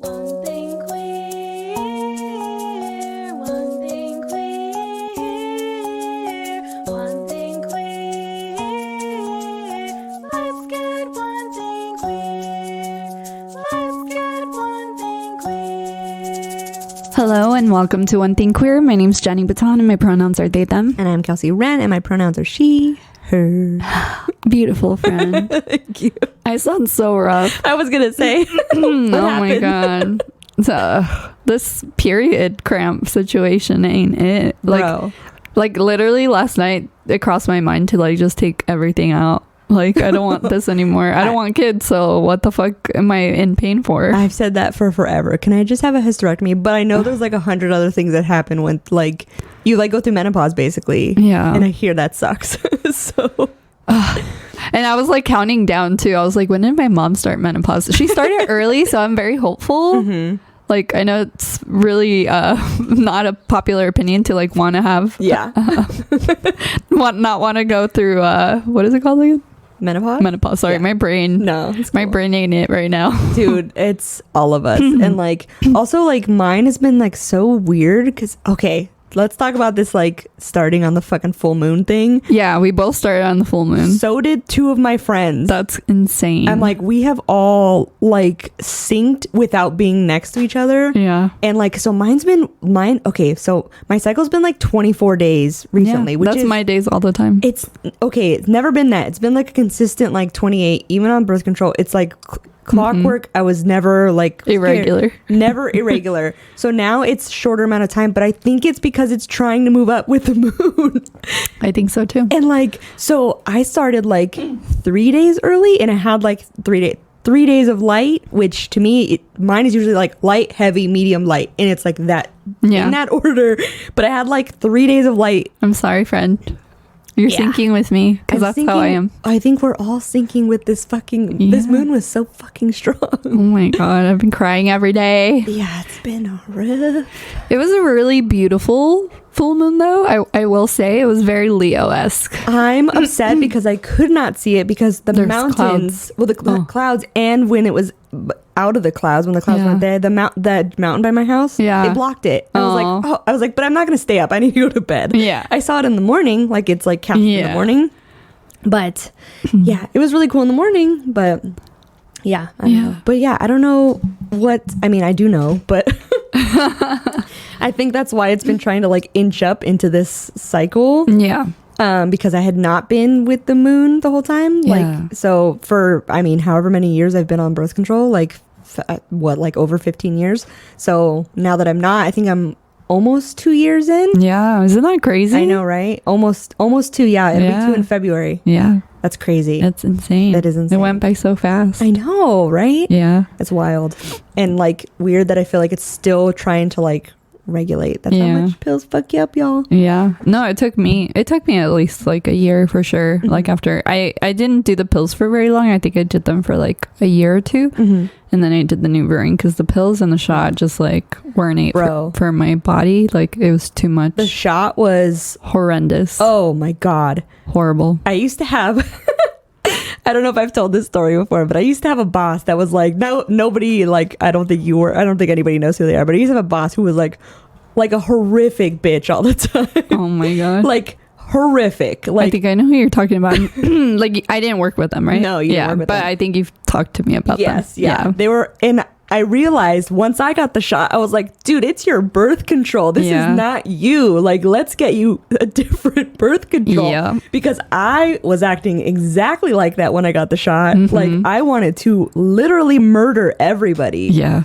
One thing queer, one thing queer, one thing queer. Let's get one thing queer. Let's get one thing queer. Hello and welcome to One Thing Queer. My name's Jenny Baton and my pronouns are they, them. And I'm Kelsey Wren and my pronouns are she, her. Beautiful friend. Thank you. I sound so rough. I was going to say. Oh my God. So, this period cramp situation ain't it. Bro. Like literally last night it crossed my mind to like just take everything out. Like I don't want this anymore. I don't want kids, so what the fuck am I in pain for? I've said that for forever. Can I just have a hysterectomy? But I know there's like 100 other things that happen when like you like go through menopause basically. Yeah. And I hear that sucks. So and I was like counting down too. I was like, when did my mom start menopause? She started early, so I'm very hopeful. mm-hmm. Like I know it's really not a popular opinion to like want to have not want to go through what is it called again? Menopause. Sorry, Yeah. my brain my brain ain't it right now. Dude, it's all of us. And like also like mine has been like so weird because okay, let's talk about this like starting on the fucking full moon thing. Yeah, we both started on the full moon. So did two of my friends. That's insane. I'm like, we have all like synced without being next to each other. Yeah. And like, so okay, so my cycle's been like 24 days recently, Yeah, which that's is my days all the time. it's okay. It's never been that. It's been like a consistent like 28, even on birth control. It's like clockwork. I was never like Irregular. never irregular. So now it's shorter amount of time, but I think it's because it's trying to move up with the moon. I think so too. And like, so I started like 3 days early and I had like 3 days of light, which to me, mine is usually like light, heavy, medium, light. And it's like that Yeah. in that order. But I had like 3 days of light. I'm sorry, friend. You're Yeah. syncing with me because I'm that's how I syncing- am. I think we're all syncing with this fucking, this Yeah. moon was so fucking strong. Oh my God, I've been crying every day. Yeah, it's been rough. It was a really beautiful full moon though. I will say it was very Leo-esque. I'm upset because I could not see it because the There's mountains, clouds. well, the clouds, and when it was out of the clouds, when the clouds Yeah. weren't there, that mountain by my house, Yeah. it blocked it. I Aw. was like, but I'm not gonna stay up. I need to go to bed. Yeah. I saw it in the morning, like it's like counts in Yeah. the morning. But yeah, it was really cool in the morning. But yeah, I don't know. But yeah, I don't know what. I mean, I do know, but I think that's why it's been trying to like inch up into this cycle. Yeah. Because I had not been with the moon the whole time. Yeah. Like, so for, I mean, however many years I've been on birth control, like like over 15 years. So now that I'm not, I think I'm almost 2 years in. Yeah. Isn't that crazy? I know, right? Almost 2. Yeah. It'll Yeah. be 2 in February. Yeah. That's crazy. That's insane. That is insane. It went by so fast. I know, right? Yeah. It's wild. And like weird that I feel like it's still trying to like regulate. That's how Yeah. much pills fuck you up, y'all. Yeah. No, it took me at least like a year for sure. Like after I didn't do the pills for very long. I think I did them for like a year or two. And then I did the NuvaRing because the pills and the shot just like weren't it for my body. Like it was too much. The shot was horrendous. oh my God. Horrible. I used to have I don't know if I've told this story before, but I used to have a boss that was like, nobody, like, I don't think anybody knows who they are, but I used to have a boss who was like a horrific bitch all the time. Oh my God. Like horrific. Like I think I know who you're talking about. Like I didn't work with them, right? No, you didn't work with but them. I think you've talked to me about them. yes, yeah. They were, and I realized once I got the shot, I was like, dude, it's your birth control. This Yeah. is not you. Like, let's get you a different birth control. Yeah. Because I was acting exactly like that when I got the shot. Like, I wanted to literally murder everybody. Yeah.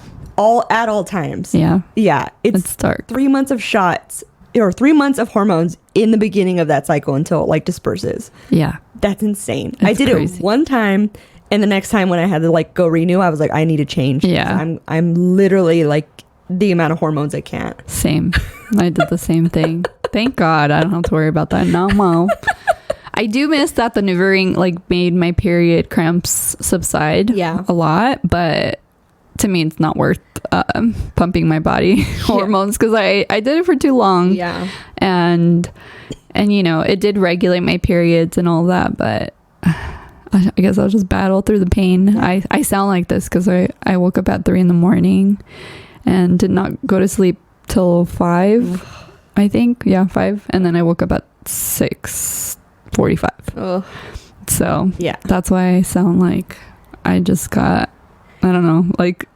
At all times. Yeah. Yeah. It's dark. 3 months of shots or 3 months of hormones in the beginning of that cycle until it like disperses. Yeah. That's insane. I It's did crazy. it one time, and the next time when I had to like go renew, I was like, I need to change. Yeah. I'm literally like the amount of hormones I can't. Same. I did the same thing. Thank God I don't have to worry about that no more. I do miss that the NuvaRing like made my period cramps subside a lot, but to me it's not worth pumping my body hormones because I did it for too long. Yeah. And you know, it did regulate my periods and all that, but I guess I'll just battle through the pain. Yeah. I sound like this because I woke up at 3 a.m. and did not go to sleep till 5, I think. Yeah, 5. And then I woke up at 6:45. So yeah, that's why I sound like I just got, I don't know, like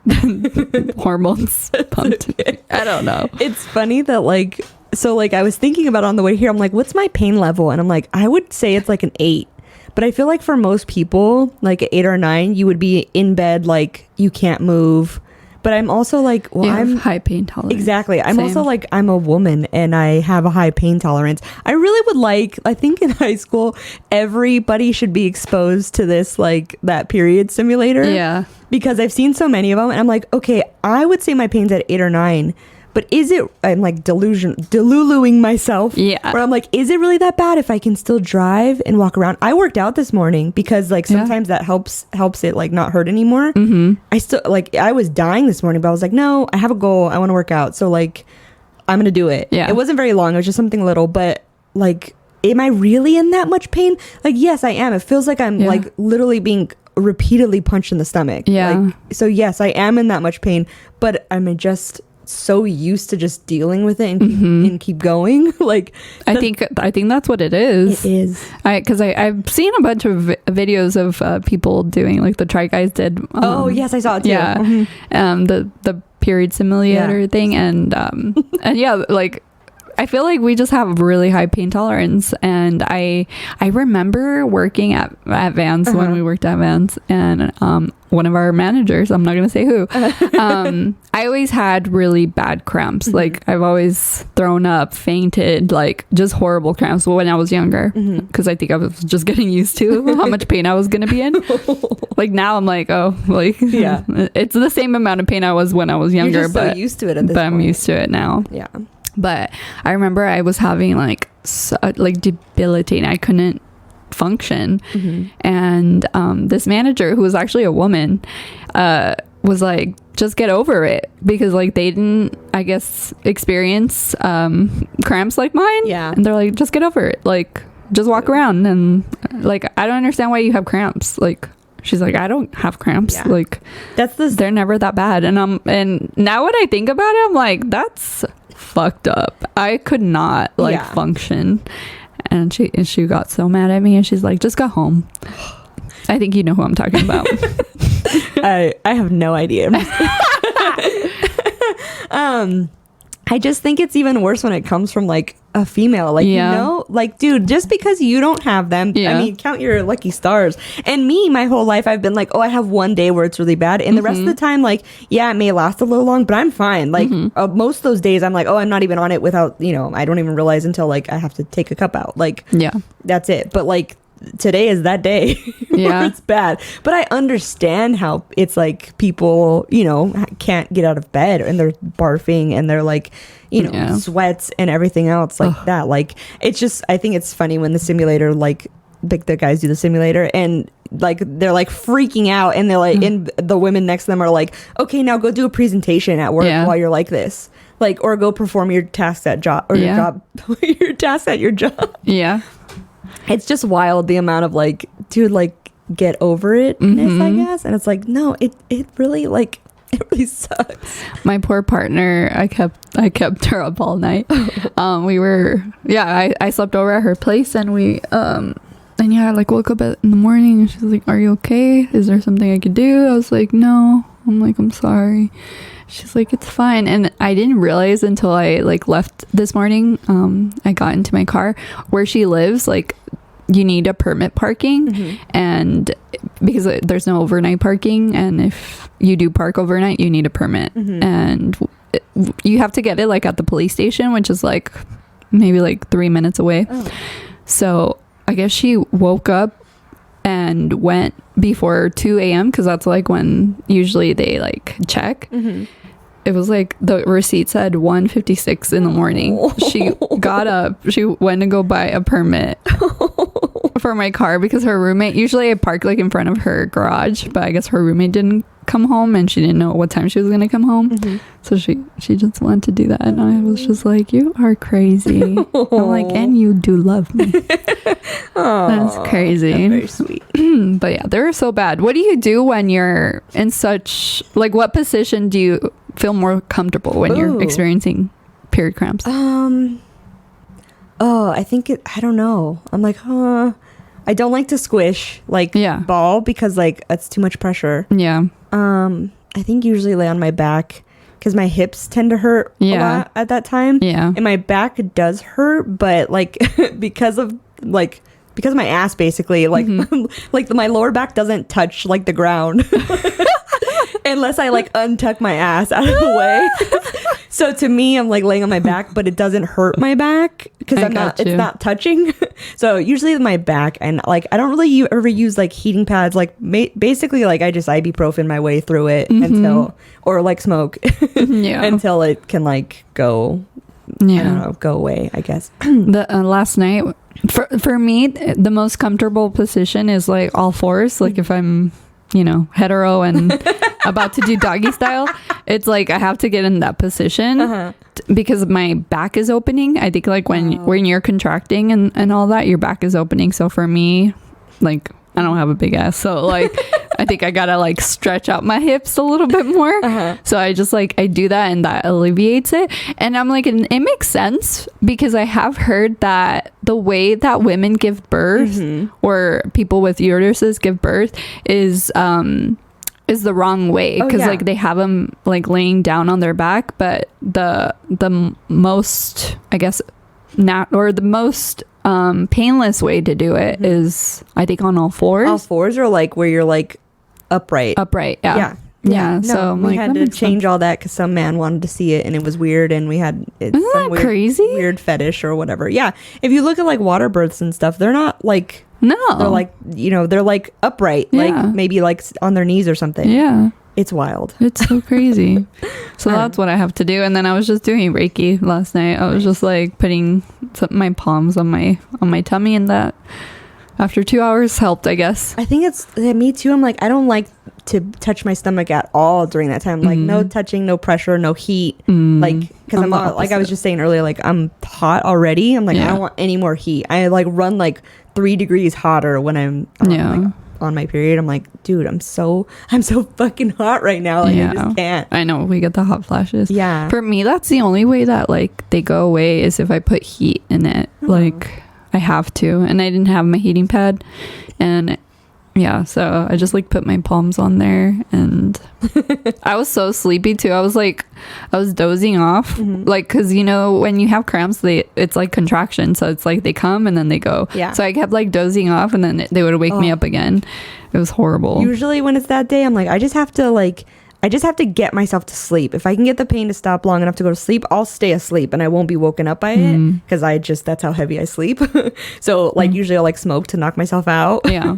hormones pumped. I don't know. It's funny that like, so like I was thinking about on the way here, I'm like, what's my pain level? And I'm like, I would say it's like an 8. But I feel like for most people, like 8 or 9, you would be in bed, like you can't move. But I'm also like, well, I'm high pain tolerance. Exactly. I'm Same. also like, I'm a woman and I have a high pain tolerance. I really would like, I think in high school, everybody should be exposed to this, like that period simulator. Yeah. Because I've seen so many of them and I'm like, okay, I would say my pain's at 8 or 9. But is it, I'm like deluluing myself. Yeah. Where I'm like, is it really that bad if I can still drive and walk around? I worked out this morning because like sometimes that helps it like not hurt anymore. Mm-hmm. I still like, I was dying this morning, but I was like, no, I have a goal. I want to work out. So like, I'm going to do it. Yeah. It wasn't very long. It was just something little, but like, am I really in that much pain? Like, yes, I am. It feels like I'm like literally being repeatedly punched in the stomach. Yeah. Like, so yes, I am in that much pain, but I'm just so used to just dealing with it and keep going. Like I think that's what it is. It is. Because I've seen a bunch of videos of people doing like the Try Guys did. Oh yes, I saw it too. Yeah. The period simulator thing and yeah, like I feel like we just have really high pain tolerance. And I remember working at Vans when we worked at Vans, and one of our managers, I'm not going to say who, I always had really bad cramps. Like I've always thrown up, fainted, like just horrible cramps when I was younger, because I think I was just getting used to how much pain I was going to be in. Like now I'm like, oh, like yeah, it's the same amount of pain I was when I was younger. You're just but so used to it at this but I'm point. used to it now. Yeah. But I remember I was having like like debilitating. I couldn't function, and this manager, who was actually a woman, was like, "Just get over it," because like they didn't, I guess, experience cramps like mine. Yeah, and they're like, "Just get over it. Like, just walk around." And like, I don't understand why you have cramps. Like, she's like, I don't have cramps. Yeah. Like, they're never that bad. And now when I think about it, I'm like, that's fucked up. I could not function. And she got so mad at me, and she's like, just go home. I think you know who I'm talking about. I have no idea. I just think it's even worse when it comes from like a female, like, you know, like, dude, just because you don't have them, I mean, count your lucky stars. And me, my whole life, I've been like, oh, I have one day where it's really bad. And the rest of the time, like, yeah, it may last a little long, but I'm fine. Like most of those days I'm like, oh, I'm not even on it without, you know, I don't even realize until like I have to take a cup out. Like, that's it. But like, today is that day where it's bad. But I understand how it's like people, you know, can't get out of bed and they're barfing and they're like, you know, sweats and everything else like that. Like, it's just, I think it's funny when the simulator, like the guys do the simulator and like they're like freaking out and they're like, and the women next to them are like, okay, now go do a presentation at work while you're like this. Like, or go perform your tasks at job or your job, your tasks at your job. Yeah. It's just wild, the amount of like, dude, like, get over it, I guess. And it's like, no, it really, like, it really sucks. My poor partner, I kept her up all night. I slept over at her place, and I like woke up in the morning, and she's like, are you okay? Is there something I could do? I was like, no. I'm like, I'm sorry. She's like, it's fine. And I didn't realize until I like left this morning, I got into my car, where she lives, like, you need a permit parking, and because there's no overnight parking, and if you do park overnight, you need a permit, and you have to get it like at the police station, which is like maybe like 3 minutes away. So I guess she woke up and went before 2 a.m. because that's like when usually they like check. It was like the receipt said 1:56 in the morning. She got up, she went to go buy a permit, for my car because her roommate, usually I park like in front of her garage, but I guess her roommate didn't come home and she didn't know what time she was going to come home. So she just wanted to do that. And I was just like, you are crazy. I'm like, and you do love me. That's crazy. That's very sweet. But yeah, they're so bad. What do you do when you're in such, like, what position do you feel more comfortable when you're experiencing period cramps? I think I don't know. I'm like, I don't like to squish like ball because like it's too much pressure. Yeah. I think usually lay on my back because my hips tend to hurt a lot at that time. Yeah. And my back does hurt, but like because of my ass basically, like like my lower back doesn't touch like the ground. Unless I like untuck my ass out of the way. So to me, I'm like laying on my back, but it doesn't hurt my back because it's not touching. So usually my back, and like I don't really ever use like heating pads. Like basically like I just ibuprofen my way through it until, or like smoke until it can like go. I don't know, go away, I guess. The last night for me, the most comfortable position is like all fours. Like if I'm, hetero and about to do doggy style, it's like I have to get in that position because my back is opening. I think like when you're contracting and all that, your back is opening. So for me, like I don't have a big ass, so like I think I gotta like stretch out my hips a little bit more. So I just like I do that and that alleviates it. And I'm like, it makes sense because I have heard that the way that women give birth or people with uteruses give birth is the wrong way because like they have them like laying down on their back, but the most, I guess, the most painless way to do it is I think on all fours. All fours, or like where you're like upright. Yeah. No, so we had to change all that because some man wanted to see it and it was weird, and we had Isn't that crazy? Weird fetish or whatever. Yeah, if you look at like water births and stuff, they're not like they're like they're like upright, like maybe like on their knees or something. Yeah. It's wild. It's so crazy. So that's what I have to do. And then I was just doing Reiki last night. I was just like putting my palms on my tummy, and that after 2 hours helped, I guess. I think it's me too. I'm like, I don't like to touch my stomach at all during that time. Like no touching, no pressure, no heat. Like because I'm like I was just saying earlier, like I'm hot already. I'm like I don't want any more heat. I like run like 3 degrees hotter when I'm like, on my period. I'm like, dude, I'm so fucking hot right now. Like I just can't. I know, we get the hot flashes. Yeah. For me, that's the only way that like they go away is if I put heat in it. Like I have to, and I didn't have my heating pad, and so I just like put my palms on there, and I was so sleepy too. I was dozing off, like because when you have cramps, it's like contraction, so it's like they come and then they go. Yeah. So I kept like dozing off, and then they would wake me up again. It was horrible. Usually when it's that day, I'm like, I just have to get myself to sleep. If I can get the pain to stop long enough to go to sleep, I'll stay asleep and I won't be woken up by it because that's how heavy I sleep. So like usually I'll like smoke to knock myself out. Yeah.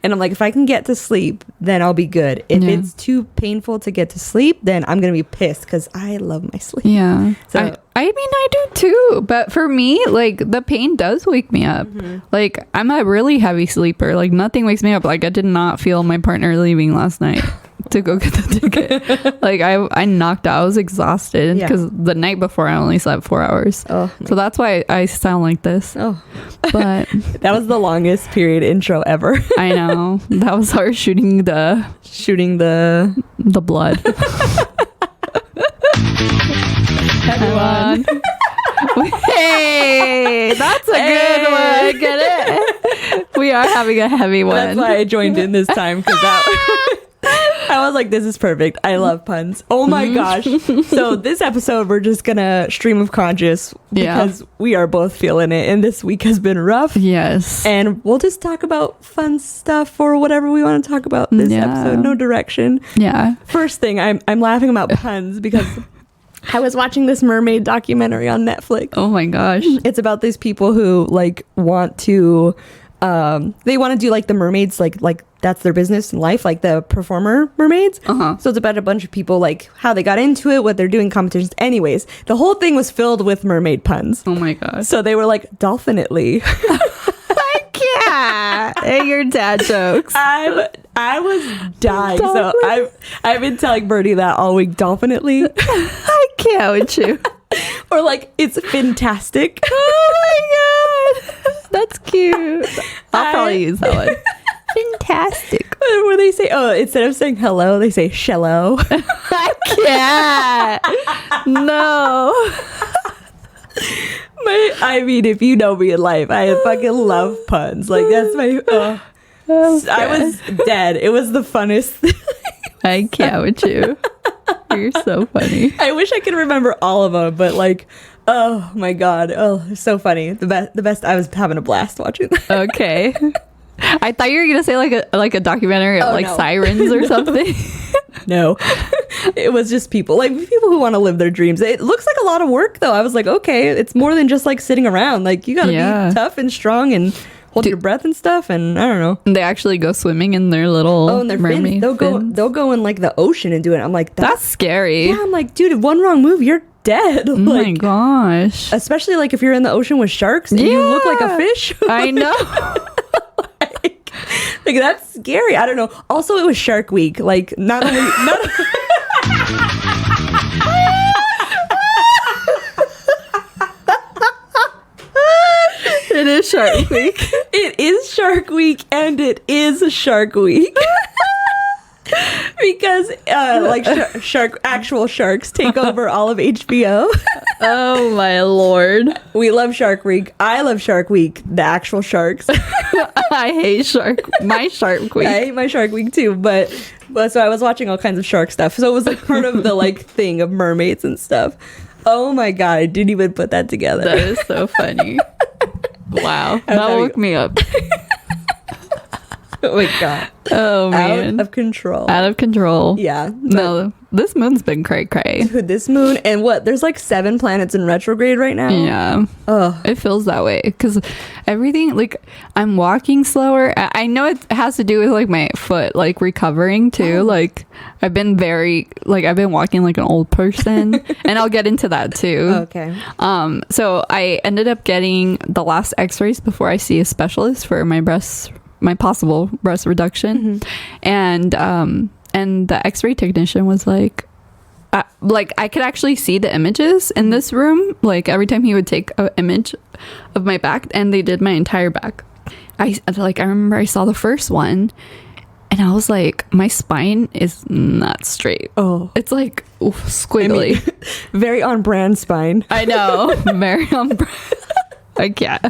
And I'm like, if I can get to sleep, then I'll be good. If it's too painful to get to sleep, then I'm going to be pissed because I love my sleep. Yeah. So I mean, I do too. But for me, like the pain does wake me up. Like I'm a really heavy sleeper. Like nothing wakes me up. Like I did not feel my partner leaving last night to go get the ticket. Like I knocked out. I was exhausted because the night before I only slept 4 hours. So that's why I sound like this. But that was the longest period intro ever. I know. That was her shooting the blood. Everyone. Hey, that's a good one. Get it? We are having a heavy one. That's why I joined in this time, because I was like, this is perfect. I love puns. Oh my gosh. So this episode, we're just gonna stream of conscious because we are both feeling it, and this week has been rough. Yes. And we'll just talk about fun stuff or whatever we want to talk about this episode. No direction. Yeah. First thing, I'm laughing about puns because I was watching this mermaid documentary on Netflix. Oh my gosh. It's about these people who like want to they want to do like the mermaids, like that's their business in life, like the performer mermaids. So it's about a bunch of people, like how they got into it, what they're doing, competitions. Anyways, the whole thing was filled with mermaid puns. Oh my gosh. So they were like, dolphinately. I can't. Yeah. And your dad jokes. I was dying. So I've been telling Bertie that all week. Definitely. I can't with you. Or like, it's fantastic. Oh my god. That's cute. I'll probably use that one. Fantastic. Where they say, oh, instead of saying hello, they say shello. I can't. No. I mean, if you know me in life, I fucking love puns. Like, that's my... Okay. I was dead. It was the funnest thing. I can't with you. You're so funny. I wish I could remember all of them, but like, oh my god, oh, it's so funny. The best. I was having a blast watching that. Okay. I thought you were gonna say like a documentary of like sirens or something. No, it was just people who want to live their dreams. It looks like a lot of work, though. I was like, okay, it's more than just like sitting around. Like, you gotta be tough and strong and hold your breath and stuff. And I don't know. They actually go swimming in their little and their mermaid fins. fins. They'll go in like the ocean and do it. I'm like, that's scary. Yeah, I'm like, dude, one wrong move, you're dead. Oh my gosh. Especially like if you're in the ocean with sharks and you look like a fish. I know. Like, that's scary. I don't know. Also, it was Shark Week. Like, not only It is Shark Week. It is Shark Week, and it is Shark Week. Because actual sharks take over all of HBO. Oh my lord. We love Shark Week. I love Shark Week. The actual sharks. I hate my Shark Week. I hate my Shark Week too, but so I was watching all kinds of shark stuff. So it was like part of the like thing of mermaids and stuff. Oh my god, I didn't even put that together. That is so funny. Wow. That woke me up. Oh my god. Oh man. Out of control. Out of control. Yeah. No, this moon's been cray. Dude, this moon, and there's like 7 planets in retrograde right now. Yeah. Oh, it feels that way because everything, like, I'm walking slower. I know it has to do with like my foot like recovering too. Like, I've been walking like an old person. And I'll get into that too. Okay. So I ended up getting the last x-rays before I see a specialist for my possible breast reduction. And the x-ray technician was like I could actually see the images in this room, like every time he would take an image of my back, and they did my entire back. I remember I saw the first one and I was like, my spine is not straight. Oh, it's like squiggly. I mean, very on brand spine. I know. Very on brand. I can't.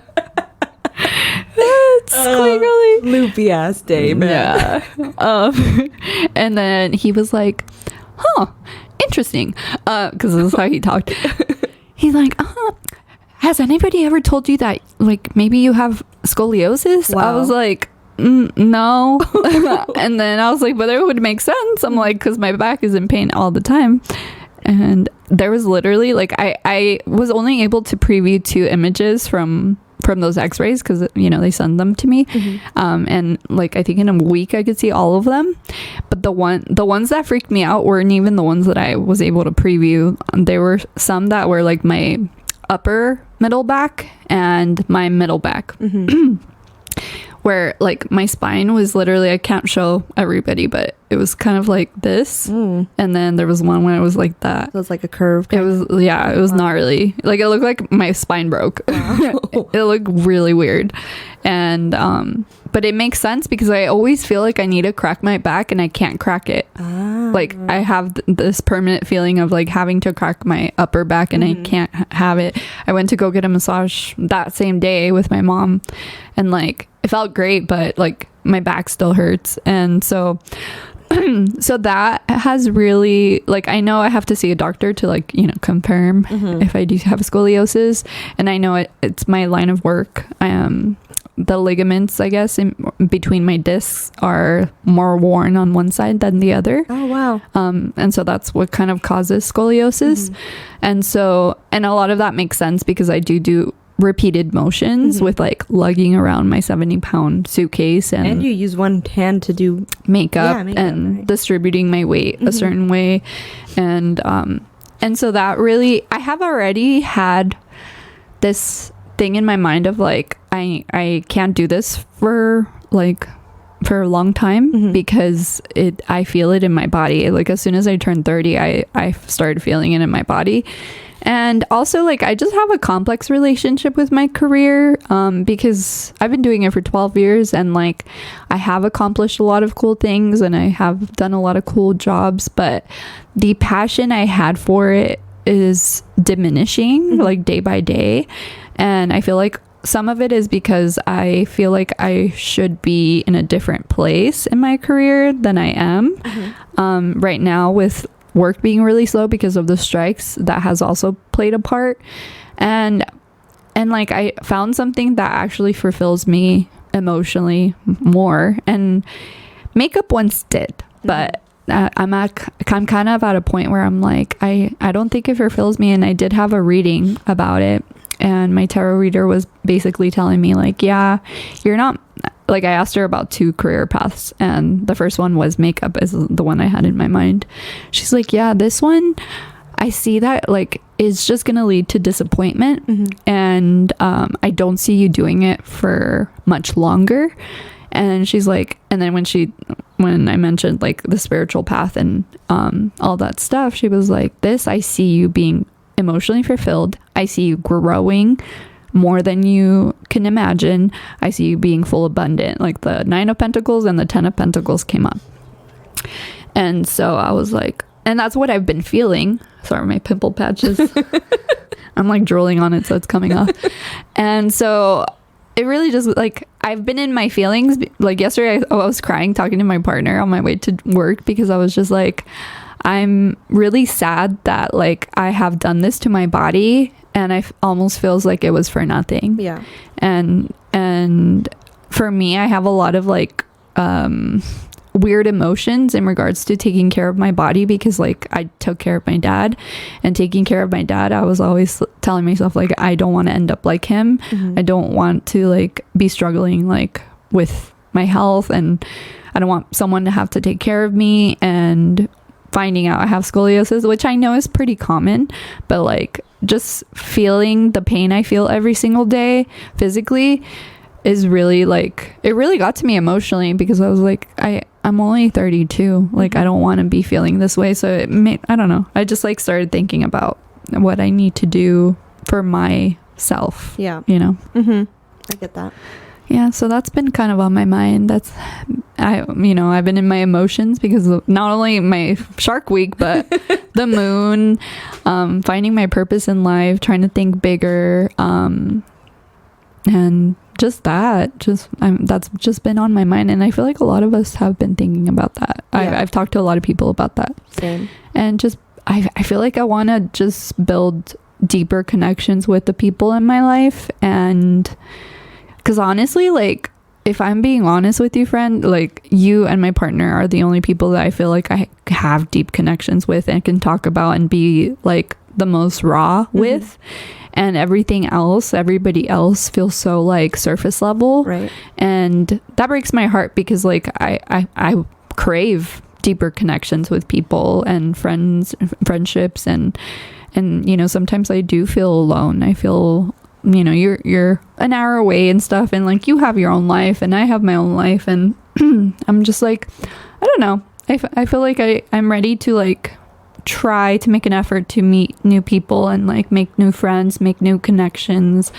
It's squiggly. Loopy ass day, man. Yeah. And then he was like, huh, interesting. Because this is how he talked. He's like, has anybody ever told you that, like, maybe you have scoliosis? Wow. I was like, no. And then I was like, but it would make sense. I'm like, because my back is in pain all the time. And there was literally, like, I was only able to preview 2 images from those x-rays because, you know, they send them to me. And like, I think in a week I could see all of them, but the ones that freaked me out weren't even the ones that I was able to preview. There were some that were like my upper middle back and my middle back. Where like my spine was literally, I can't show everybody, but it was kind of like this. And then there was one where it was like that. So it's like a curve. It was gnarly. Like, it looked like my spine broke. Wow. It looked really weird. And but it makes sense because I always feel like I need to crack my back and I can't crack it. Like, I have this permanent feeling of like having to crack my upper back and I can't have it. I went to go get a massage that same day with my mom, and like, it felt great, but like my back still hurts. And so that has really, like, I know I have to see a doctor to, like, you know, confirm if I do have scoliosis. And I know it's my line of work. The ligaments, I guess, in between my discs are more worn on one side than the other. Oh, wow. And so that's what kind of causes scoliosis. And a lot of that makes sense because I do repeated motions with like lugging around my 70-pound suitcase, and you use one hand to do makeup and right, distributing my weight a certain way. And so that really, I have already had this thing in my mind of like, I can't do this for a long time because I feel it in my body. Like as soon as I turned 30, I started feeling it in my body. And also, like, I just have a complex relationship with my career because I've been doing it for 12 years and, like, I have accomplished a lot of cool things and I have done a lot of cool jobs, but the passion I had for it is diminishing, like, day by day. And I feel like some of it is because I feel like I should be in a different place in my career than I am right now, with work being really slow because of the strikes. That has also played a part. And like, I found something that actually fulfills me emotionally more, and makeup once did, but I'm kind of at a point where I'm like, I don't think it fulfills me. And I did have a reading about it, and my tarot reader was basically telling me, like, yeah, you're not, like, I asked her about 2 career paths, and the first one was makeup, is the one I had in my mind. She's like, yeah, this one, I see that, like, it's just gonna lead to disappointment, and I don't see you doing it for much longer. And she's like, and then when I mentioned, like, the spiritual path and all that stuff, she was like, this, I see you being emotionally fulfilled. I see you growing more than you can imagine. I see you being full abundant. Like, the 9 of Pentacles and the 10 of Pentacles came up. And so I was like, and that's what I've been feeling. Sorry, my pimple patches. I'm like drooling on it, so it's coming off. And so it really just, like, I've been in my feelings. Like, yesterday I was crying talking to my partner on my way to work because I was just like, I'm really sad that, like, I have done this to my body, and I almost feels like it was for nothing. Yeah. And for me, I have a lot of, like, weird emotions in regards to taking care of my body, because, like, I took care of my dad, and taking care of my dad, I was always telling myself, like, I don't want to end up like him. I don't want to, like, be struggling, like, with my health, and I don't want someone to have to take care of me. And finding out I have scoliosis, which I know is pretty common, but, like, just feeling the pain I feel every single day physically is really, like, it really got to me emotionally, because I was like, I'm only 32. Like, I don't want to be feeling this way. So I don't know. I just, like, started thinking about what I need to do for myself. Yeah. You know? I get that. Yeah, so that's been kind of on my mind. I've been in my emotions because of not only my Shark Week, but the moon, finding my purpose in life, trying to think bigger, and just that's just been on my mind. And I feel like a lot of us have been thinking about that. Yeah. I've talked to a lot of people about that. Same. And just, I feel like I want to just build deeper connections with the people in my life. And because honestly, like, if I'm being honest with you, friend, like, you and my partner are the only people that I feel like I have deep connections with and can talk about and be, like, the most raw with. And everything else, everybody else feels so, like, surface level. Right. And that breaks my heart, because, like, I crave deeper connections with people and friendships. And, you know, sometimes I do feel alone. I feel, you know, you're an hour away and stuff, and, like, you have your own life and I have my own life, and I'm just like, I don't know. I feel like I'm ready to, like, try to make an effort to meet new people and, like, make new friends, make new connections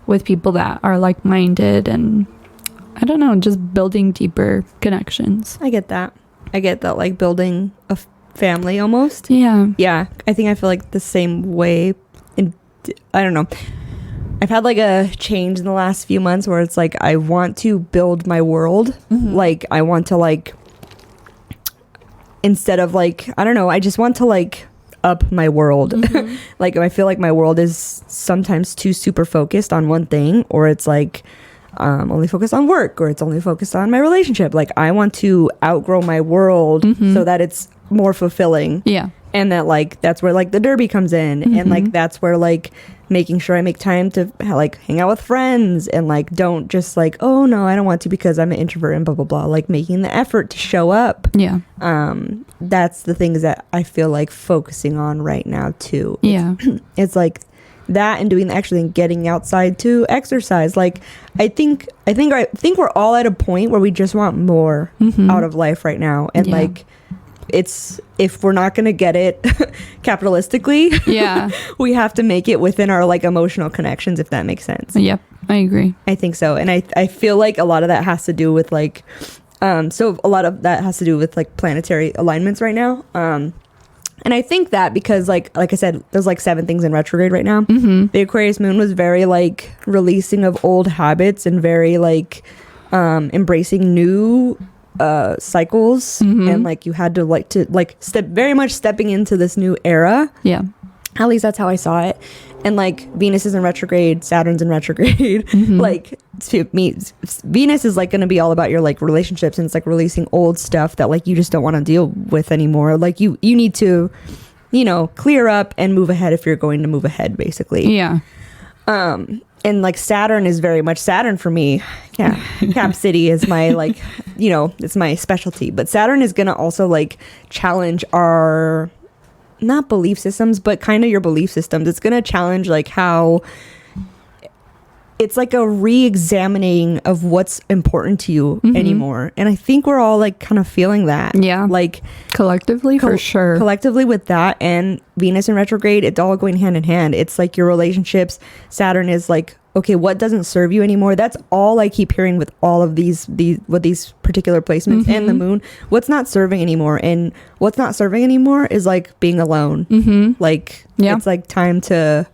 with people that are like-minded, and I don't know, just building deeper connections. I get that, like, building a family almost. Yeah, I feel like the same way. I don't know, I've had, like, a change in the last few months where it's like, I want to build my world. Like, I want to, like, instead of, like, I don't know, I just want to, like, up my world. Like, I feel like my world is sometimes too super focused on one thing, or it's like only focused on work, or it's only focused on my relationship. Like, I want to outgrow my world so that it's more fulfilling. Yeah. And that, like, that's where, like, the derby comes in. And, like, that's where, like, making sure I make time to, like, hang out with friends, and, like, don't just, like, oh no, I don't want to because I'm an introvert and blah blah blah. Like, making the effort to show up. Yeah. That's the things that I feel like focusing on right now too. Yeah. It's like that and doing actually getting outside to exercise. Like I think we're all at a point where we just want more out of life right now, and like it's, if we're not gonna get it capitalistically, we have to make it within our like emotional connections, if that makes sense. Yep, I agree. I think so. And I feel like a lot of that has to do with like so a lot of that has to do with like planetary alignments right now. And I think that because like I said, there's like 7 things in retrograde right now. The Aquarius moon was very like releasing of old habits and very like embracing new cycles, and like you had to stepping into this new era. Yeah, at least that's how I saw it. And like Venus is in retrograde, Saturn's in retrograde. Like to me, Venus is like going to be all about your like relationships, and it's like releasing old stuff that like you just don't want to deal with anymore. Like you need to, you know, clear up and move ahead if you're going to move ahead, basically. Yeah. And like Saturn is very much Saturn for me. Yeah. Cap City is my like, you know, it's my specialty. But Saturn is going to also like challenge our, not belief systems, but kind of your belief systems. It's going to challenge like how it's like a re-examining of what's important to you anymore. And I think we're all like kind of feeling that. Yeah. Like collectively, for sure. Collectively with that and Venus in retrograde, it's all going hand in hand. It's like your relationships. Saturn is like, okay, what doesn't serve you anymore? That's all I keep hearing with all of these particular placements and the moon. What's not serving anymore? And what's not serving anymore is like being alone. Like it's like time to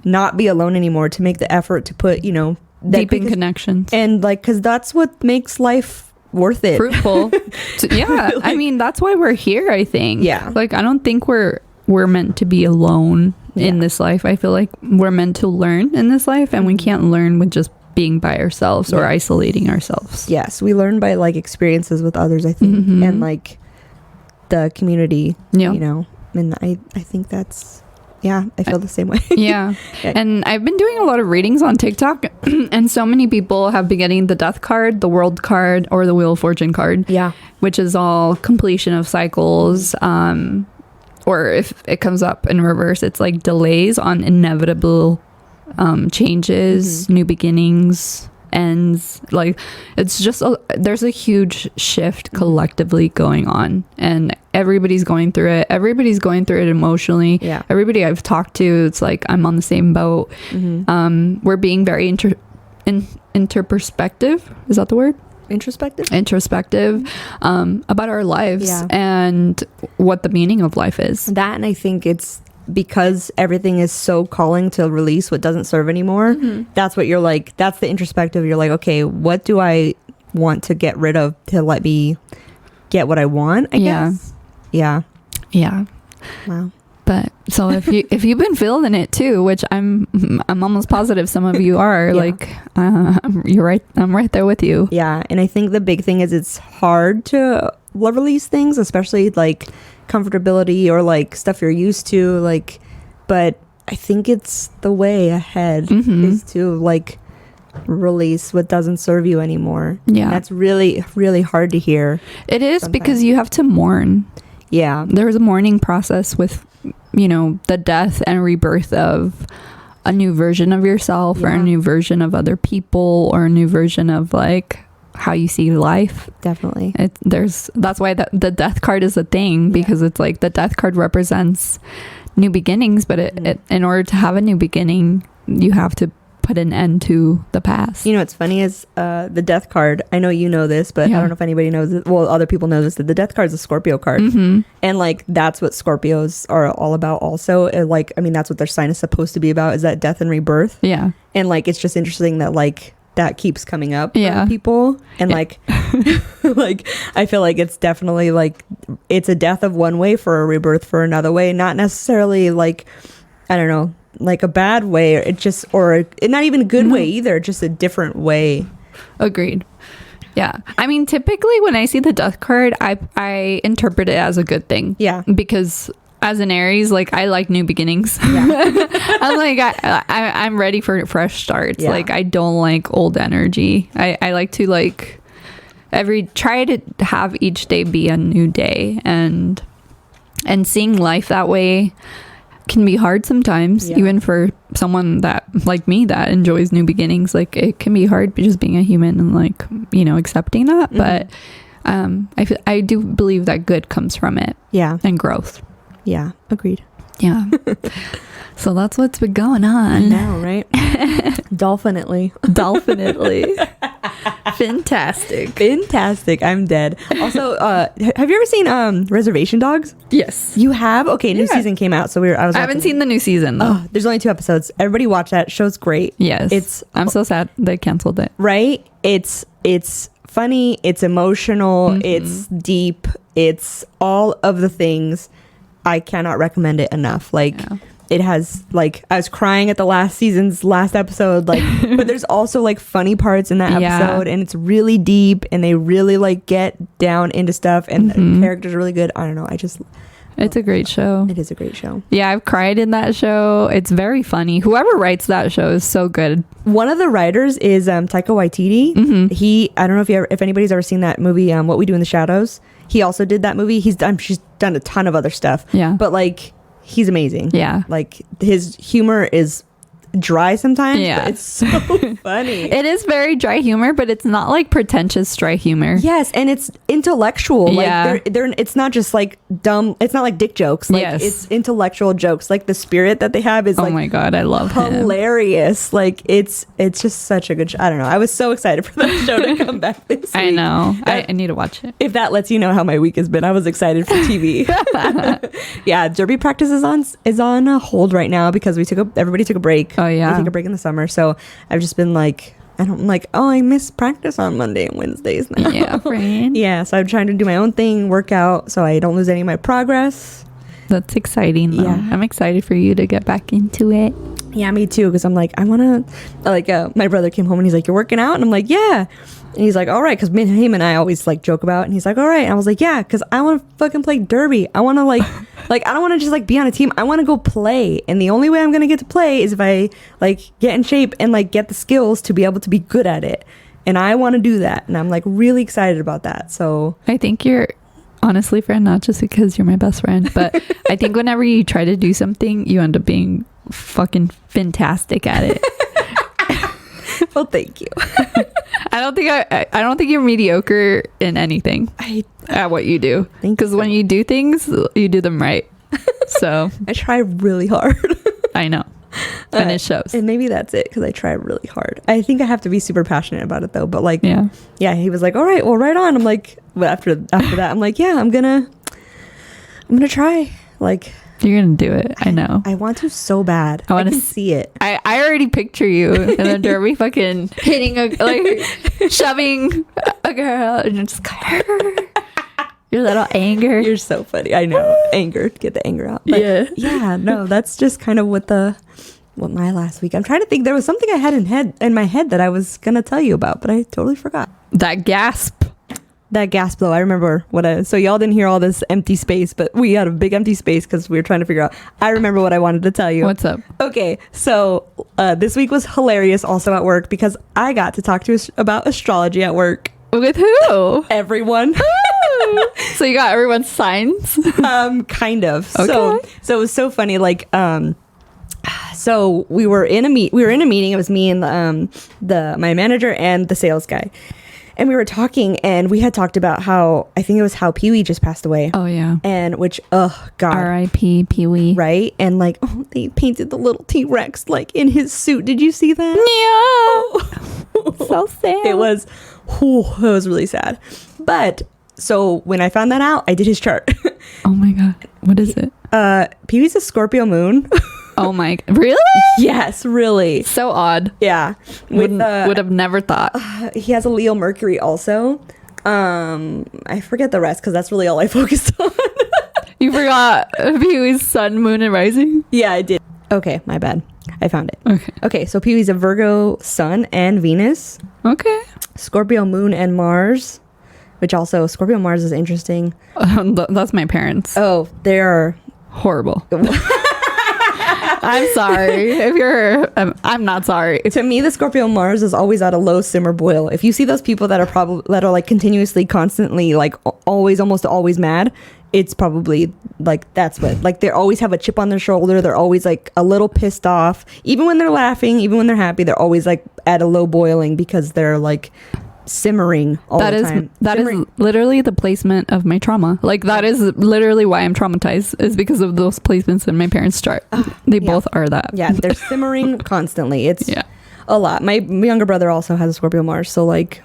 not be alone anymore, to make the effort to put, you know, deepen connections, and like, because that's what makes life worth it, fruitful. Like, I mean, that's why we're here, I think. Yeah, like I don't think we're meant to be alone in this life. I feel like we're meant to learn in this life, and we can't learn with just being by ourselves or isolating ourselves. Yes, we learn by like experiences with others, I think, and like the community, you know. And I think that's, yeah, I feel the same way. Yeah. And I've been doing a lot of readings on TikTok, and so many people have been getting the death card, the world card, or the Wheel of Fortune card. Yeah. Which is all completion of cycles. Or if it comes up in reverse, it's like delays on inevitable changes, new beginnings, ends. Like it's just there's a huge shift collectively going on, and everybody's going through it. Everybody's going through it emotionally. Yeah. Everybody I've talked to, it's like I'm on the same boat. We're being very interperspective. Is that the word? Introspective about our lives and what the meaning of life is. That, and I think it's because everything is so calling to release what doesn't serve anymore. That's what you're like, that's the introspective. You're like, okay, what do I want to get rid of to let me get what I want, I guess. Yeah. Wow. But so if you've been feeling it too, which I'm almost positive some of you are, like you're right, I'm right there with you. Yeah. And I think the big thing is it's hard to release things, especially like comfortability or like stuff you're used to, like, but I think it's the way ahead is to like release what doesn't serve you anymore. Yeah. And that's really, really hard to hear. It is sometimes. Because you have to mourn. Yeah. There's a mourning process with, you know, the death and rebirth of a new version of yourself or a new version of other people or a new version of like how you see life. Definitely. That's why the death card is a thing, because it's like the death card represents new beginnings, but it in order to have a new beginning, you have to put an end to the past. You know what's funny is the death card, I know you know this, but I don't know if anybody knows it. Well, other people know this, that the death card is a Scorpio card. And like that's what Scorpios are all about also. And, like, I mean, that's what their sign is supposed to be about, is that death and rebirth. Yeah. And like it's just interesting that like that keeps coming up for people. And like like I feel like it's definitely like it's a death of one way for a rebirth for another way, not necessarily like, I don't know, like a bad way, it just, or not even a good way either, just a different way. Agreed. Yeah. I mean, typically when I see the death card, I interpret it as a good thing. Yeah. Because as an Aries, like I like new beginnings. Yeah. I'm like, I'm ready for fresh starts. Yeah. Like I don't like old energy. I like to like try to have each day be a new day, and seeing life that way can be hard sometimes, even for someone that like me that enjoys new beginnings. Like it can be hard just being a human and like, you know, accepting that. But I do believe that good comes from it. Yeah. And growth. Yeah. Agreed. Yeah. So that's what's been going on. Now, right? Dolphinately. Fantastic. I'm dead. Also, have you ever seen Reservation Dogs? Yes. You have? Okay, new season came out, so I haven't seen the new season though. Oh, there's only 2 episodes. Everybody watch that. Show's great. Yes. I'm so sad they canceled it. Right? It's funny, it's emotional, it's deep, it's all of the things. I cannot recommend it enough. Like it has, like, I was crying at the last season's last episode, like, but there's also like funny parts in that episode, and it's really deep, and they really like get down into stuff, and the characters are really good. I don't know, it's a great show. It is a great show. Yeah, I've cried in that show. It's very funny. Whoever writes that show is so good. One of the writers is Taika Waititi. I don't know if anybody's ever seen that movie, What We Do in the Shadows. He also did that movie. She's done a ton of other stuff. Yeah. But like, he's amazing. Yeah. Like his humor is dry sometimes. Yeah. But it's so funny. It is very dry humor, but it's not like pretentious dry humor. Yes, and it's intellectual. Like they're it's not just like dumb. It's not like dick jokes. Like it's intellectual jokes. Like the spirit that they have is like, oh my god, I love hilarious. Him. Like it's just such a good show. I don't know. I was so excited for that show to come back this week. I know. I need to watch it. If that lets you know how my week has been, I was excited for TV. Yeah, derby practice is on hold right now because everybody took a break. Oh yeah, we take a break in the summer, so I've just been like, I miss practice on Monday and Wednesdays now. Yeah, friend. Yeah, so I'm trying to do my own thing, work out, so I don't lose any of my progress. That's exciting though. Yeah, I'm excited for you to get back into it. Yeah, me too, because I'm like, I want to, my brother came home and he's like, you're working out? And I'm like, yeah. And he's like, all right, because him and I always like joke about it. And he's like, all right. And I was like, yeah, because I want to fucking play derby. I want to like I don't want to just like be on a team. I want to go play. And the only way I'm going to get to play is if I like get in shape and like get the skills to be able to be good at it. And I want to do that. And I'm like really excited about that. So I think you're honestly, friend, not just because you're my best friend, but I think whenever you try to do something, you end up being fucking fantastic at it. Well, thank you. I don't think you're mediocre in anything at what you do. Because when you do things, you do them right. So I try really hard. I know. And it shows. And maybe that's it, because I try really hard. I think I have to be super passionate about it though. But like, yeah, he was like, all right, well, right on. I'm like, but after that, I'm like, yeah, I'm gonna try. Like, you're gonna do it. I know. I want to so bad. I can see it. I already picture you in the derby fucking hitting shoving a girl and just your little anger. You're so funny. I know. Anger. Get the anger out. But yeah. No, that's just kind of what my last week. I'm trying to think. There was something I had in my head that I was gonna tell you about, but I totally forgot. That gasp though, I remember so y'all didn't hear all this empty space, but we had a big empty space because we were trying to figure out. I remember what I wanted to tell you. What's up? Okay, so this week was hilarious also at work because I got to talk to about astrology at work. With who? Everyone. So you got everyone's signs? Kind of. Okay. So it was so funny, like so we were in a meeting. It was me and my manager and the sales guy. And we were talking, and we had talked about how Pee-wee just passed away. Oh, yeah. And which, oh, God. R.I.P. Pee-wee. Right? And, like, they painted the little T-Rex, like, in his suit. Did you see that? Yeah. So sad. It was really sad. But, so, when I found that out, I did his chart. Oh, my God. What is it? Pee-wee's a Scorpio moon. Oh my, really? Yes, really. So odd. Yeah. Would have never thought. He has a Leo Mercury also. I forget the rest because that's really all I focused on. You forgot Pee-wee's sun, moon, and rising? Yeah, I did. Okay, my bad. I found it. Okay, so Pee-wee's a Virgo sun and Venus. Okay. Scorpio moon and Mars, which also Scorpio Mars is interesting. That's my parents. Oh, they are horrible. I'm sorry. If you're, I'm not sorry. To me, the Scorpio Mars is always at a low simmer boil. If you see those people that are like continuously, constantly, like almost always mad, it's probably like that's what, like they always have a chip on their shoulder. They're always like a little pissed off, even when they're laughing, even when they're happy. They're always like at a low boiling because they're like simmering all the time. That is literally the placement of my trauma. Like that is literally why I'm traumatized, is because of those placements in my parents' chart. They both are that. Yeah, they're simmering constantly. It's a lot. My younger brother also has a Scorpio Mars, so like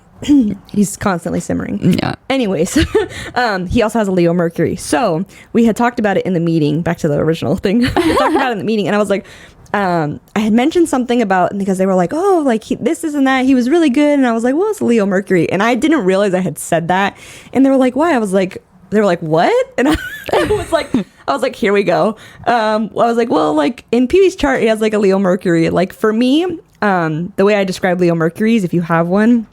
he's constantly simmering. Yeah. Anyways, he also has a Leo Mercury. So we had talked about it in the meeting. Back to the original thing. We talked about it in the meeting, and I was like, I had mentioned something about, because they were like, oh, like this and that, he was really good, and I was like, well, it's Leo Mercury, and I didn't realize I had said that, and they were like, why? They were like, what? And I was like, here we go. I was like, well, like in Pee-wee's chart, he has like a Leo Mercury. Like for me, the way I describe Leo Mercury is if you have one.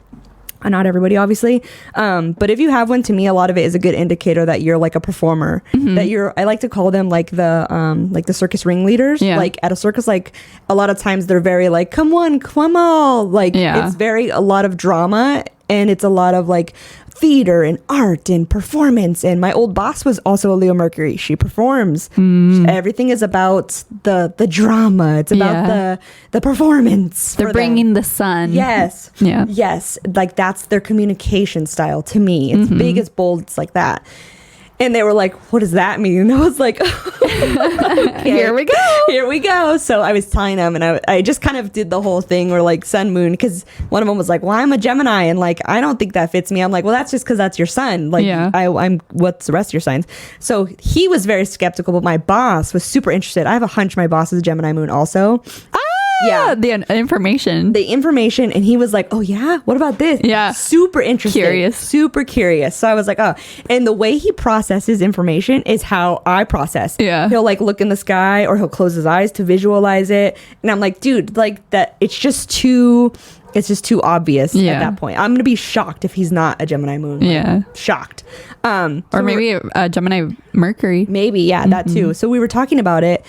Not everybody, obviously. But if you have one, to me, a lot of it is a good indicator that you're like a performer. That I like to call them like the circus ringleaders. Yeah. Like at a circus, like a lot of times they're very like, come on, come on. Like it's very a lot of drama, and it's a lot of like theater and art and performance. And my old boss was also a Leo Mercury. She performs. Everything is about the drama. It's about the performance. They're bringing the sun. Yes. Yeah. Yes. Like that's their communication style to me. It's big, it's bold. It's like that. And they were like, what does that mean? And I was like, okay, here we go. So I was telling them, and I just kind of did the whole thing where like sun, moon, because one of them was like, well, I'm a Gemini, and like, I don't think that fits me. I'm like, well, that's just because that's your sun. Like, I'm what's the rest of your signs? So he was very skeptical, but my boss was super interested. I have a hunch my boss is a Gemini moon also. The information, and he was like, oh yeah, what about this? Super interested, super curious. So I was like, oh. And the way he processes information is how I process. He'll like look in the sky, or he'll close his eyes to visualize it, and I'm like, dude, like that, it's just too obvious at that point. I'm gonna be shocked if he's not a Gemini moon. Shocked. Or maybe a Gemini Mercury. Maybe, that too. So we were talking about it.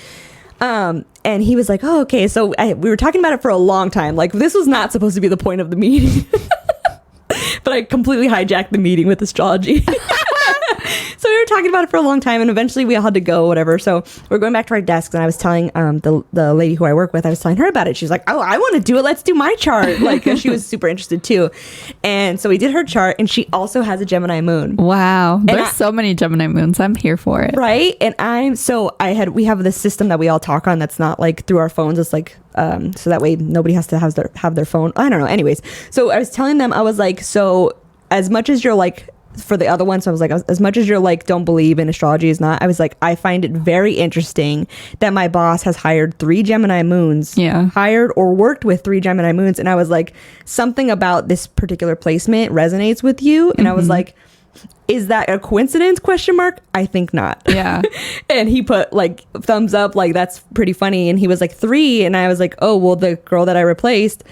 And he was like, oh, okay. So we were talking about it for a long time. Like this was not supposed to be the point of the meeting, but I completely hijacked the meeting with astrology. So we were talking about it for a long time, and eventually we all had to go, whatever. So we're going back to our desks, and I was telling the lady who I work with, I was telling her about it. She's like, oh, I want to do it. Let's do my chart. Like she was super interested too. And so we did her chart, and she also has a Gemini moon. Wow. There's so many Gemini moons. I'm here for it. Right. And we have this system that we all talk on that's not like through our phones. It's like, so that way nobody has to have their phone. I don't know. Anyways. So I was telling them, I was like, so as much as you're like, for the other one, so I was like, as much as you're like don't believe in astrology is not, I was like, I find it very interesting that my boss has hired 3 Gemini moons, hired or worked with 3 Gemini moons, and I was like, something about this particular placement resonates with you, and I was like, is that a coincidence? ? I think not. And he put like thumbs up, like that's pretty funny, and he was like 3, and I was like, oh well, the girl that I replaced,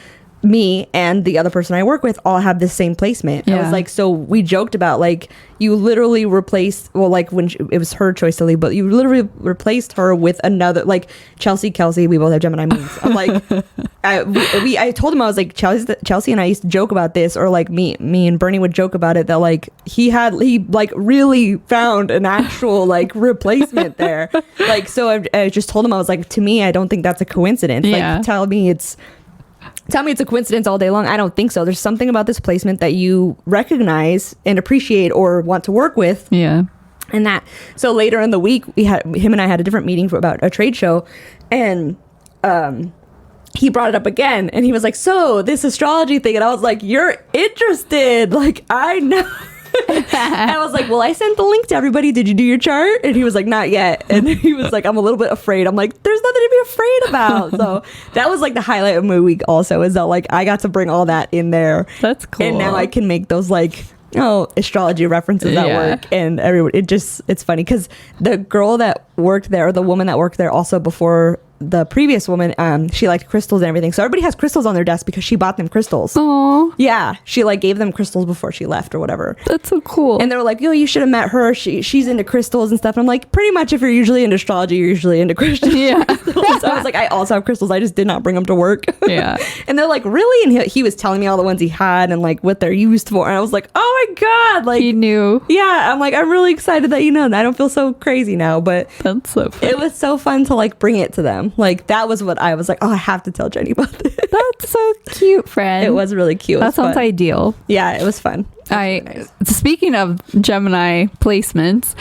me and the other person I work with all have the same placement. I was like, so we joked about like, you literally replaced, well, like when it was her choice to leave, but you literally replaced her with another, like Kelsey, we both have Gemini moons. I'm like, I told him, I was like, Chelsea and I used to joke about this, or like me and Bernie would joke about it, that like he like really found an actual like replacement there. Like, so I just told him, I was like, to me, I don't think that's a coincidence. Like, tell me it's a coincidence all day long. I don't think so. There's something about this placement that you recognize and appreciate or want to work with. And that. So later in the week, him and I had a different meeting about a trade show, and he brought it up again, and he was like, so this astrology thing, and I was like, you're interested. Like, I know. And I was like, well, I sent the link to everybody. Did you do your chart? And he was like, not yet. And he was like, I'm a little bit afraid. I'm like, there's nothing to be afraid about. So that was like the highlight of my week also, is that like I got to bring all that in there. That's cool. And now I can make those like, astrology references at work, and everyone, it's funny because the girl that worked there, or the woman that worked there also before the previous woman, she liked crystals and everything. So everybody has crystals on their desk because she bought them crystals. Oh, Yeah. She like gave them crystals before she left or whatever. that's so cool. And they were like, yo, you should have met her. She's into crystals and stuff. And I'm like, pretty much if you're usually into astrology, you're usually into crystals. Yeah. So I was like, I also have crystals. I just did not bring them to work. Yeah. And they're like, really? And he was telling me all the ones he had and like what they're used for. And I was like, oh my God. Like, He knew. yeah. I'm like, I'm really excited that you know. And I don't feel so crazy now. But That's so funny. it was so fun to like bring it to them. Like, that was what I was like, oh, I have to tell Jenny about this. That's so cute, friend. It was really cute. It That was sounds fun. ideal. Yeah, it was fun. Speaking of Gemini placements,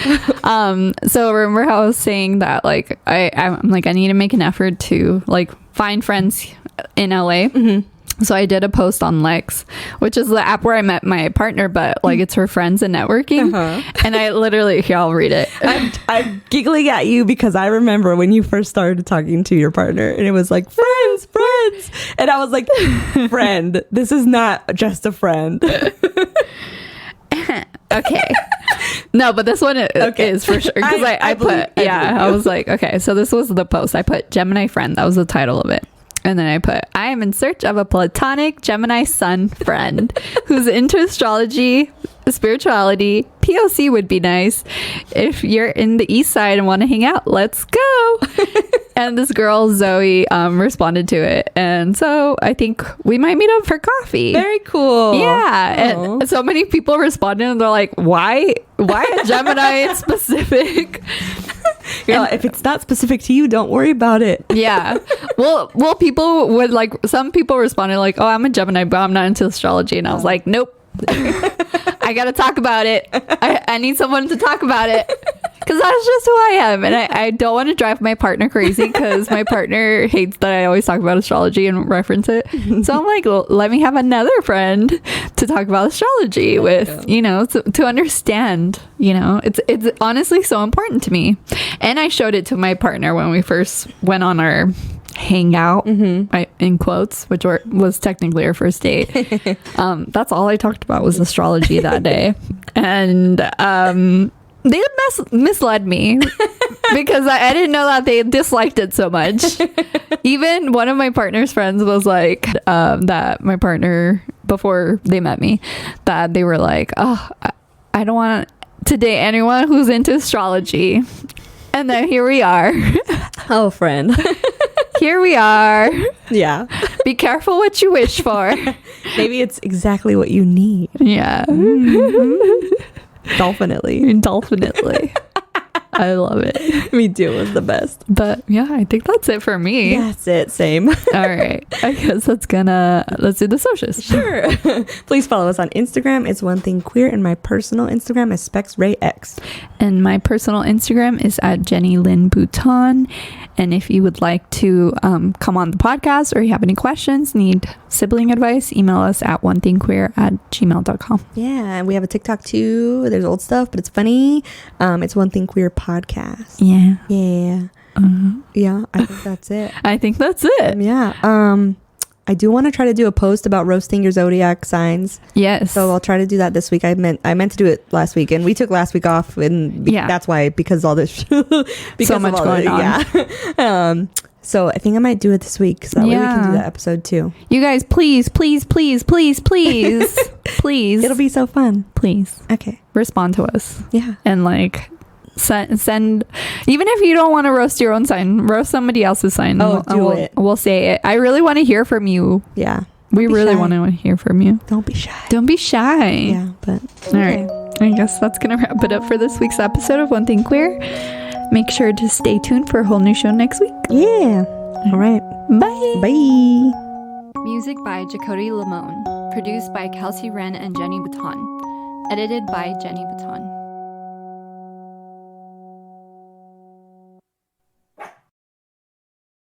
so remember how I was saying that like I'm like I need to make an effort to like find friends in LA. So I did a post on Lex, which is the app where I met my partner, but like it's for friends and networking. And I literally, here, I'll read it. I'm giggling at you because I remember when you first started talking to your partner and it was like, friends. And I was like, friend, this is not just a friend. Okay. No, but this one is for sure. Because I put, I was like, okay, so this was the post. I put Gemini friend. That was the title of it. And then I put, I am in search of a platonic Gemini sun friend who's into astrology, spirituality. POC would be nice. If you're in the east side and want to hang out, let's go. And this girl, Zoe, responded to it. And so I think we might meet up for coffee. Very cool. Yeah. Aw. And so many people responded and they're like, why a Gemini specific? You're like, if it's not specific to you, don't worry about it. Yeah. Well, people would like, some people responded like, oh, I'm a Gemini, but I'm not into astrology. And I was like, nope. I gotta talk about it. I need someone to talk about it because that's just who I am, and I don't want to drive my partner crazy because my partner hates that I always talk about astrology and reference it. So I'm like, well, let me have another friend to talk about astrology with, you know, to understand. You know, it's honestly so important to me, and I showed it to my partner when we first went on our hangout, in quotes, which was technically our first date. That's all I talked about was astrology that day. And they misled me because I didn't know that they disliked it so much. Even one of my partner's friends was like, that my partner, before they met me, that they were like, oh, I don't want to date anyone who's into astrology. And then here we are. Oh, friend. Here we are. Yeah. Be careful what you wish for. Maybe it's exactly what you need. Yeah. Definitely. I love it. Me too. It was the best. But yeah, I think that's it for me. That's it. Same. All right. I guess let's do the socials. Sure. Please follow us on Instagram. It's One Thing Queer, and my personal Instagram is SpexRayX. And my personal Instagram is at Jenny Lynn Bouton. And if you would like to come on the podcast or you have any questions, need sibling advice, email us at onethingqueer@gmail.com. Yeah, and we have a TikTok too. There's old stuff, but it's funny. It's One Thing Queer podcast. Yeah. Yeah. Yeah, I think that's it. I think that's it. Yeah. I do want to try to do a post about roasting your zodiac signs. Yes. So I'll try to do that this week. I meant to do it last week, and we took last week off, and that's why, because all this because so much going on. Yeah. So I think I might do it this week, so that way we can do that episode too. You guys, please please It'll be so fun. Please Okay. respond to us. Yeah. And like send, even if you don't want to roast your own sign, roast somebody else's sign. We'll say it. I really want to hear from you. Yeah. We really want to hear from you. Don't be shy. Yeah, but all right. I guess that's gonna wrap it up for this week's episode of One Thing Queer. Make sure to stay tuned for a whole new show next week. Yeah. All right. Bye. Bye. Music by Jacody Lamone. Produced by Kelsey Wren and Jenny Bouton. Edited by Jenny Bouton.